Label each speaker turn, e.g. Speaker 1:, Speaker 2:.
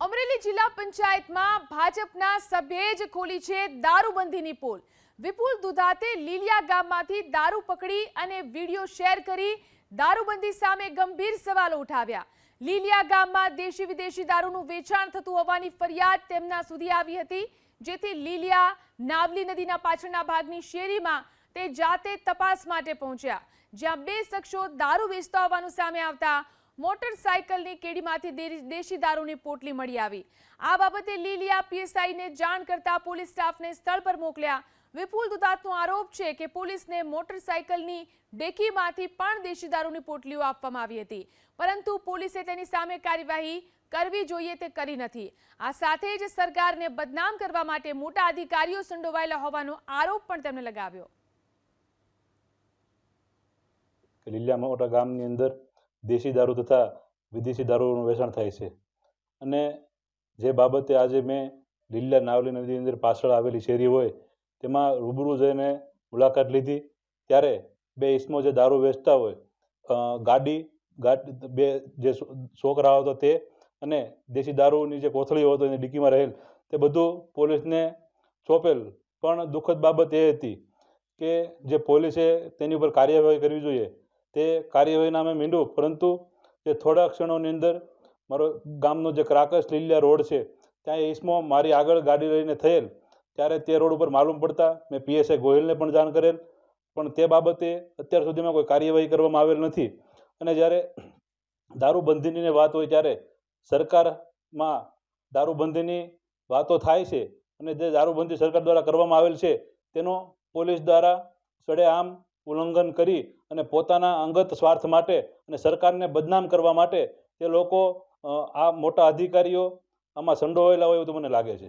Speaker 1: અમરેલી જિલ્લા પંચાયતમાં ભાજપના સભ્યે જ ખોલી છે દારૂબંધીની પોલ। વિપુલ દુધાતે લીલિયા ગામમાંથી દારૂ પકડી અને વિડીયો શેર કરી દારૂબંધી સામે ગંભીર સવાલો ઉઠાવ્યા। લીલિયા ગામમાં દેશી વિદેશી દારૂનું વેચાણ થતું હોવાની ફરિયાદ તેમના સુધી આવી હતી, જેથી લીલિયા નાવલી નદીના પાછળના ભાગની શેરીમાં તે જાતે તપાસ માટે પહોંચ્યા, જ્યાં બે શખ્સો દારૂ વેચતા હોવાનું સામે આવતા મોટરસાયકલની કેડીમાંથી દેશી દારૂની પોટલી મળી આવી। આ બાબતે લીલિયા પીએસઆઈને જાણ કરતા પોલીસ સ્ટાફને સ્થળ પર મોકલ્યા। વિપુલ દુધાતનો આરોપ છે કે પોલીસને મોટરસાયકલની ડેકીમાંથી પણ દેશી દારૂની પોટલીઓ આપવામાં આવી હતી, પરંતુ પોલીસે તેની સામે કાર્યવાહી કરવી જોઈએ તે કરી નથી। આ સાથે જ સરકારને બદનામ કરવા માટે મોટા અધિકારીઓ સંડોવાયેલા હોવાનો આરોપ પણ તેમણે લગાવ્યો।
Speaker 2: લીલિયા મોટા ગામની અંદર દેશી દારૂ તથા વિદેશી દારૂનું વેચાણ થાય છે, અને જે બાબતે આજે મેં લીલિયા નાવલી નદીની અંદર પાછળ આવેલી શેરી હોય તેમાં રૂબરૂ જઈને મુલાકાત લીધી, ત્યારે બે ઇસમો જે દારૂ વેચતા હોય ગાડી બે જે છોકરાઓ હતો તે અને દેશી દારૂની જે કોથળીઓ હતો એની ડિક્કીમાં રહેલ તે બધું પોલીસને સોંપેલ। પણ દુઃખદ બાબત એ હતી કે જે પોલીસે તેની ઉપર કાર્યવાહી કરવી જોઈએ તે કાર્યવાહીના અમે મીંડું, પરંતુ જે થોડા ક્ષણોની અંદર મારો ગામનો જે ક્રાકસ લીલિયા રોડ છે ત્યાં એ ઇસમો મારી આગળ ગાડી લઈને થયેલ, ત્યારે તે રોડ ઉપર માલુમ પડતા મેં પીએસઆઈ ગોહિલને પણ જાણ કરેલ, પણ તે બાબતે અત્યાર સુધીમાં કોઈ કાર્યવાહી કરવામાં આવેલ નથી। અને જ્યારે દારૂબંધીની વાત હોય ત્યારે સરકારમાં દારૂબંધીની વાતો થાય છે, અને જે દારૂબંધી સરકાર દ્વારા કરવામાં આવેલ છે તેનો પોલીસ દ્વારા સડેઆમ ઉલ્લંઘન કરી અને પોતાના અંગત સ્વાર્થ માટે અને સરકારને બદનામ કરવા માટે તે લોકો આ મોટા અધિકારીઓ આમાં સંડોવાયેલા હોય એવું તો મને લાગે છે।